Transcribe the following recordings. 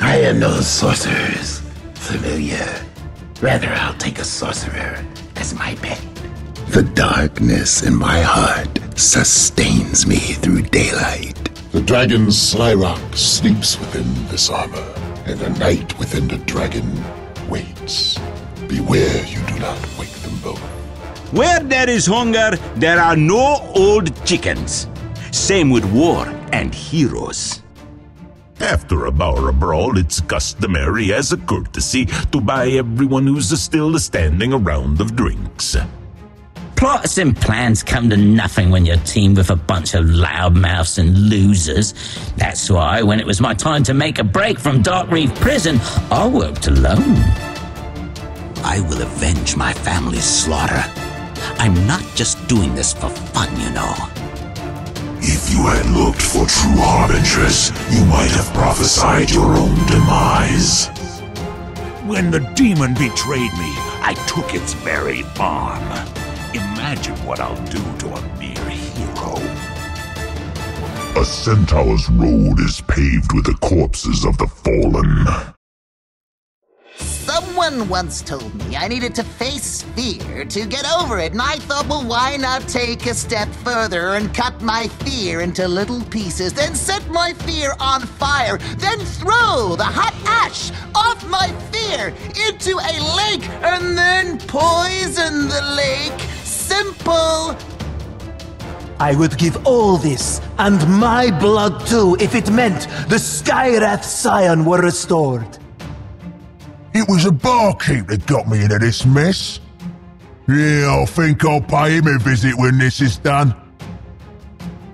I am no sorcerer's familiar. Rather, I'll take a sorcerer as my pet. The darkness in my heart sustains me through daylight. The dragon's sly rock sleeps within this armor, and a night within the dragon waits. Beware you do not wake them both. Where there is hunger, there are no old chickens. Same with war and heroes. After a bar brawl, it's customary as a courtesy to buy everyone who's still standing a round of drinks. Plots and plans come to nothing when you're teamed with a bunch of loudmouths and losers. That's why, when it was my time to make a break from Darkreef Prison, I worked alone. I will avenge my family's slaughter. I'm not just doing this for fun, you know. If you had looked for true harbingers, you might have prophesied your own demise. When the demon betrayed me, I took its very arm. Imagine what I'll do to a mere hero. A centaur's road is paved with the corpses of the fallen. Someone once told me I needed to face fear to get over it, and I thought, well, why not take a step further and cut my fear into little pieces, then set my fear on fire, then throw the hot ash off my fear into a lake, and then poison the lake. Simple. I would give all this, and my blood too, if it meant the Skyrath Scion were restored. It was a barkeep that got me into this mess. Yeah, I think I'll pay him a visit when this is done.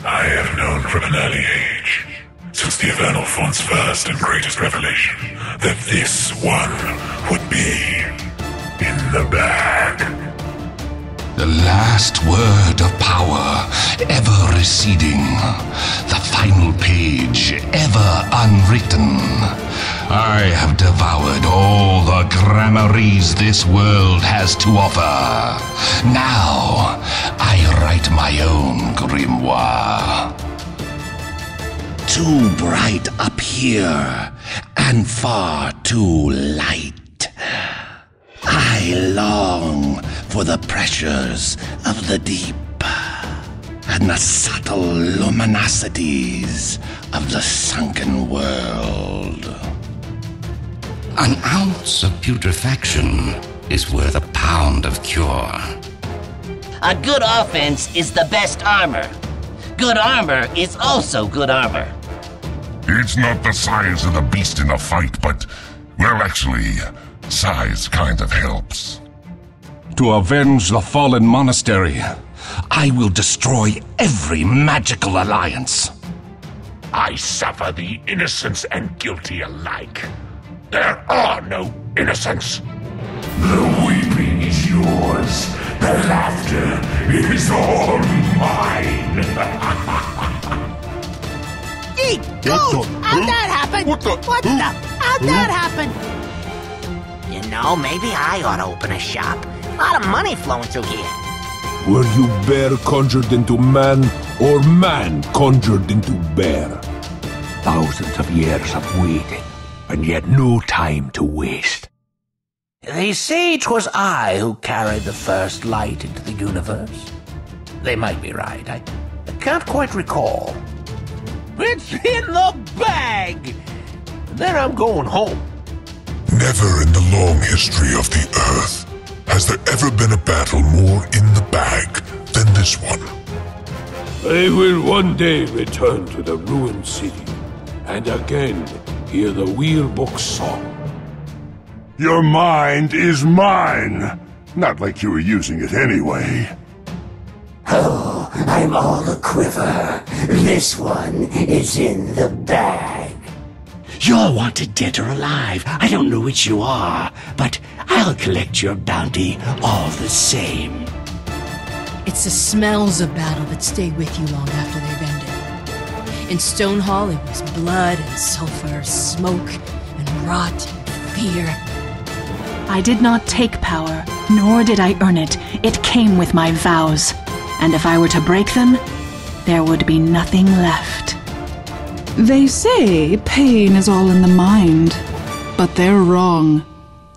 I have known from an early age, since the Avernal Font's first and greatest revelation, that this one would be in the bag. The last word of power, ever receding. The final page, ever unwritten. I have devoured all the gramaries this world has to offer. Now, I write my own grimoire. Too bright up here, and far too light. I long for the pressures of the deep and the subtle luminosities of the sunken world. An ounce of putrefaction is worth a pound of cure. A good offense is the best armor. Good armor is also good armor. It's not the size of the beast in the fight, but, well, actually, size kind of helps. To avenge the fallen monastery, I will destroy every magical alliance. I suffer the innocents and guilty alike. There are no innocents. The weeping is yours. The laughter is all mine. Eek! Dude! How'd that happen? What the? How'd that happen? You know, maybe I ought to open a shop. A lot of money flowing through here. Were you bear conjured into man, or man conjured into bear? Thousands of years of waiting, and yet no time to waste. They say 'twas I who carried the first light into the universe. They might be right. I can't quite recall. It's in the bag! Then I'm going home. Never in the long history of the Earth has there ever been a battle more in the bag than this one. I will one day return to the ruined city, and again hear the Wheelbook's song. Your mind is mine! Not like you were using it anyway. Oh, I'm all a quiver. This one is in the bag. You're wanted dead or alive. I don't know which you are, but I'll collect your bounty all the same. It's the smells of battle that stay with you long after they've ended. In Stonehall, it was blood and sulfur, smoke and rot and fear. I did not take power, nor did I earn it. It came with my vows. And if I were to break them, there would be nothing left. They say pain is all in the mind, but they're wrong.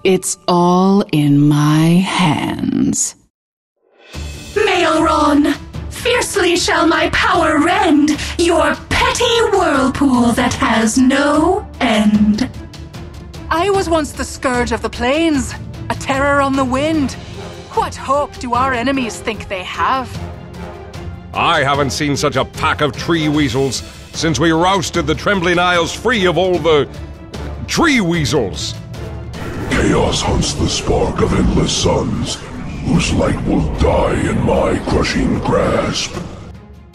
It's all in my hands. Maelron, fiercely shall my power rend your petty whirlpool that has no end. I was once the scourge of the plains, a terror on the wind. What hope do our enemies think they have? I haven't seen such a pack of tree weasels since we rousted the Trembling Isles free of all the tree weasels. Chaos hunts the spark of endless suns, whose light will die in my crushing grasp.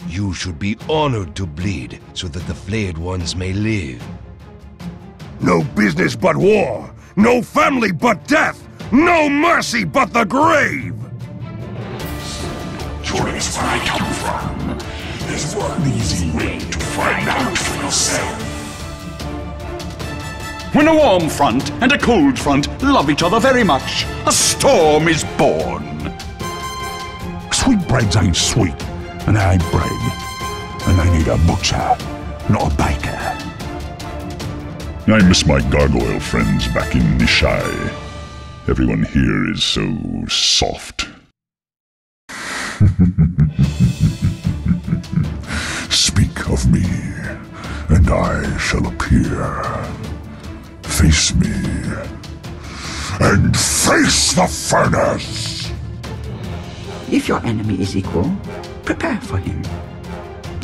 You should be honored to bleed, so that the flayed ones may live. No business but war, no family but death, no mercy but the grave! Join us where I come from. There's one easy way to find out for yourself. When a warm front and a cold front love each other very much, a storm is born. Sweetbreads ain't sweet, and they ain't bread. And I need a butcher, not a baker. I miss my gargoyle friends back in Nishai. Everyone here is so soft. Speak of me, and I shall appear. Face me, and face the furnace! If your enemy is equal, prepare for him.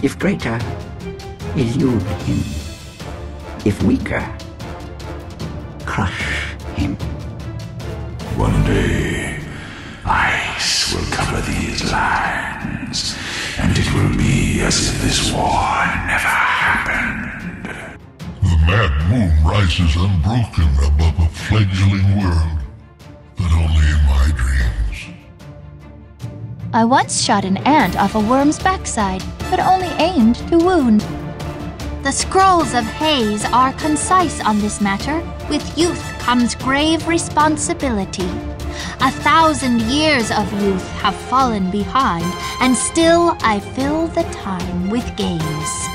If greater, elude him. If weaker, crush him. One day, ice will cover these lands, and it will be as if this war never happened. The mad moon rises unbroken above a fledgling world, but only in my dreams. I once shot an ant off a worm's backside, but only aimed to wound. The scrolls of Haze are concise on this matter. With youth comes grave responsibility. 1,000 years of youth have fallen behind, and still I fill the time with games.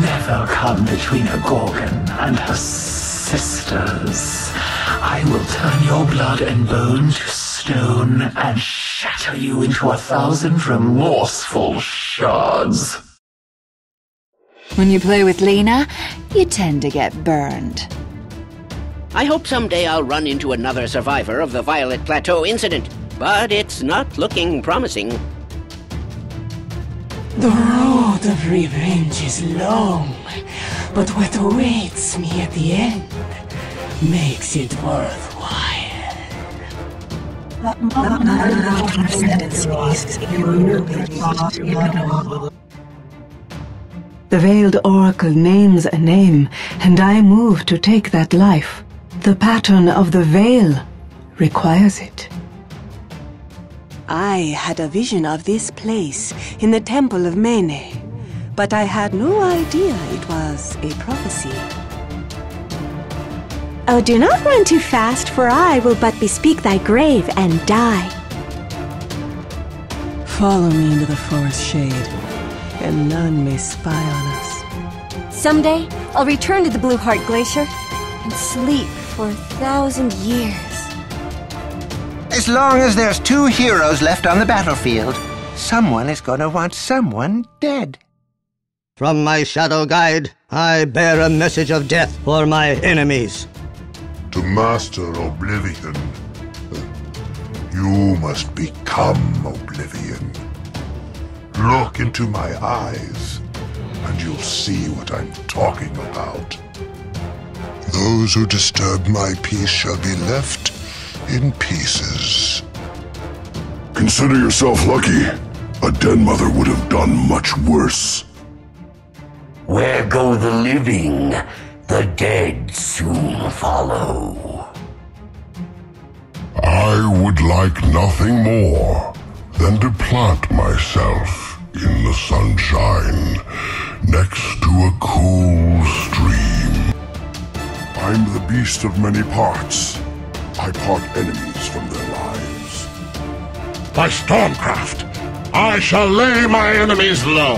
Never come between a Gorgon and her sisters. I will turn your blood and bone to stone and shatter you into 1,000 remorseful shards. When you play with Lena, you tend to get burned. I hope someday I'll run into another survivor of the Violet Plateau incident, but it's not looking promising. The road of revenge is long, but what awaits me at the end makes it worthwhile. The Veiled Oracle names a name, and I move to take that life. The pattern of the veil requires it. I had a vision of this place in the Temple of Mene, but I had no idea it was a prophecy. Oh, do not run too fast, for I will but bespeak thy grave and die. Follow me into the forest shade, and none may spy on us. Someday, I'll return to the Blue Heart Glacier and sleep for 1,000 years. As long as there's 2 heroes left on the battlefield, someone is gonna want someone dead. From my shadow guide, I bear a message of death for my enemies. To master Oblivion, you must become Oblivion. Look into my eyes, and you'll see what I'm talking about. Those who disturb my peace shall be left in pieces. Consider yourself lucky. A den mother would have done much worse. Where go the living, the dead soon follow. I would like nothing more than to plant myself in the sunshine next to a cool stream. I'm the beast of many parts. I part enemies from their lives. By Stormcraft, I shall lay my enemies low.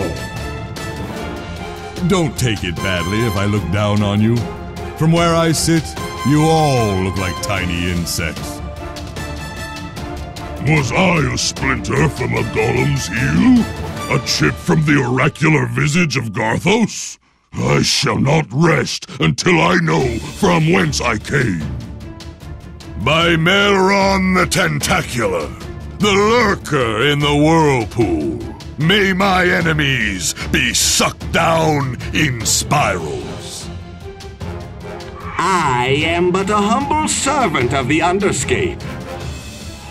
Don't take it badly if I look down on you. From where I sit, you all look like tiny insects. Was I a splinter from a golem's heel? A chip from the oracular visage of Garthos? I shall not rest until I know from whence I came. By Melron the Tentacular, the lurker in the whirlpool, may my enemies be sucked down in spirals. I am but a humble servant of the Underscape.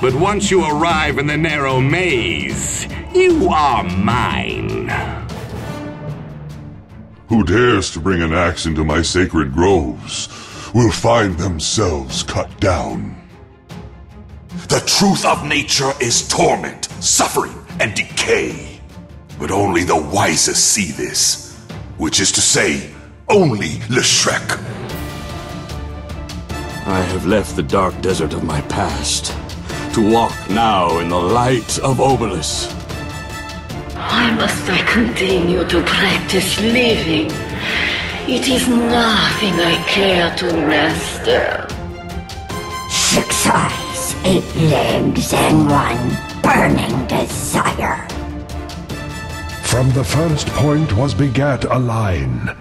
But once you arrive in the narrow maze, you are mine. Who dares to bring an axe into my sacred groves will find themselves cut down. The truth of nature is torment, suffering, and decay. But only the wisest see this, which is to say, only Leshrek. I have left the dark desert of my past to walk now in the light of Obolus. Why must I continue to practice living? It is nothing I care to master. 6 eyes, 8 legs, and 1 burning desire. From the first point was begat a line.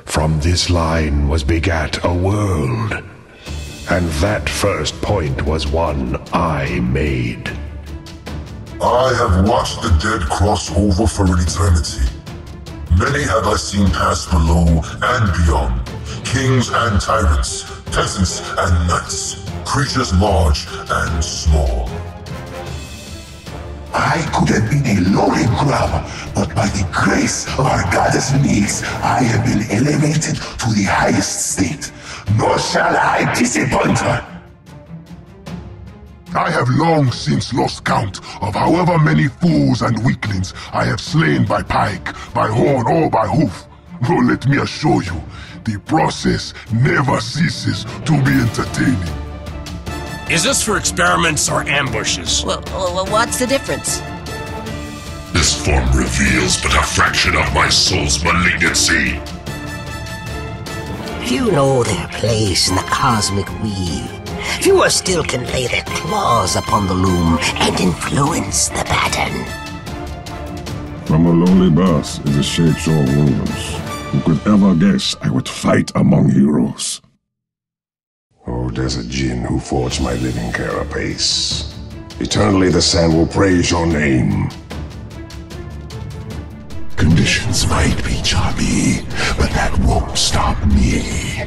From this line was begat a world. And that first point was one I made. I have watched the dead cross over for an eternity. Many have I seen pass below and beyond. Kings and tyrants, peasants and knights, creatures large and small. I could have been a lowly grub, but by the grace of our goddess Nyx, I have been elevated to the highest state. Nor shall I disappoint her. I have long since lost count of however many fools and weaklings I have slain by pike, by horn, or by hoof. But let me assure you, the process never ceases to be entertaining. Is this for experiments or ambushes? Well, what's the difference? This form reveals but a fraction of my soul's malignancy. Few know their place in the cosmic wheel. Fewer still can lay their claws upon the loom and influence the pattern. From a lowly birth in the shapes or wounds, who could ever guess I would fight among heroes? Oh, desert Jinn who forged my living carapace. Eternally the sand will praise your name. Conditions might be choppy, but that won't stop me.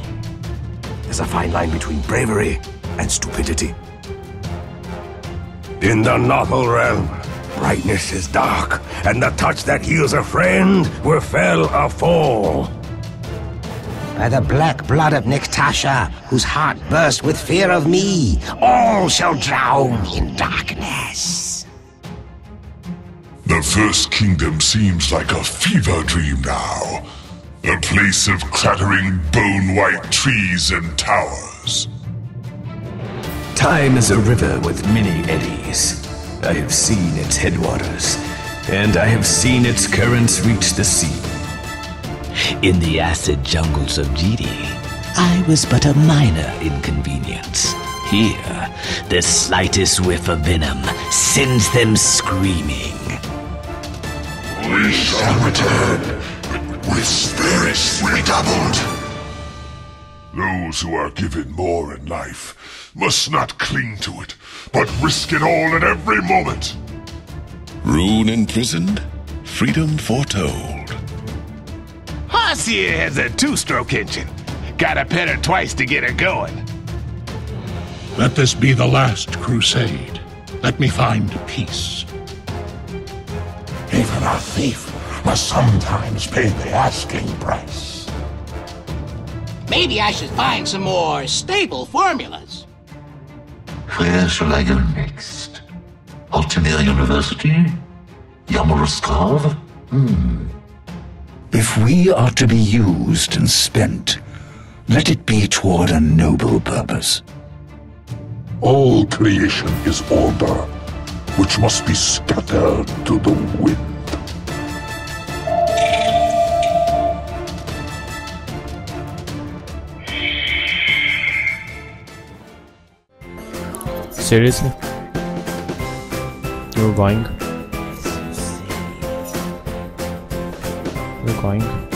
There's a fine line between bravery and stupidity. In the Nothal realm, brightness is dark, and the touch that heals a friend will fell a foe. By the black blood of Niktasha, whose heart burst with fear of me, all shall drown in darkness. The First Kingdom seems like a fever dream now. A place of clattering bone-white trees and towers. Time is a river with many eddies. I have seen its headwaters, and I have seen its currents reach the sea. In the acid jungles of Jidi, I was but a minor inconvenience. Here, the slightest whiff of venom sends them screaming. We shall return, with spirits redoubled. Those who are given more in life must not cling to it, but risk it all at every moment. Rune imprisoned, freedom foretold. Hoss here has a 2-stroke engine. Gotta pet her twice to get her going. Let this be the last crusade. Let me find peace. Even a thief must sometimes pay the asking price. Maybe I should find some more stable formulas. Where shall I go next? Altamir University? Yamurskov? If we are to be used and spent, let it be toward a noble purpose. All creation is order, which must be scattered to the wind. Seriously? You're going? You're going?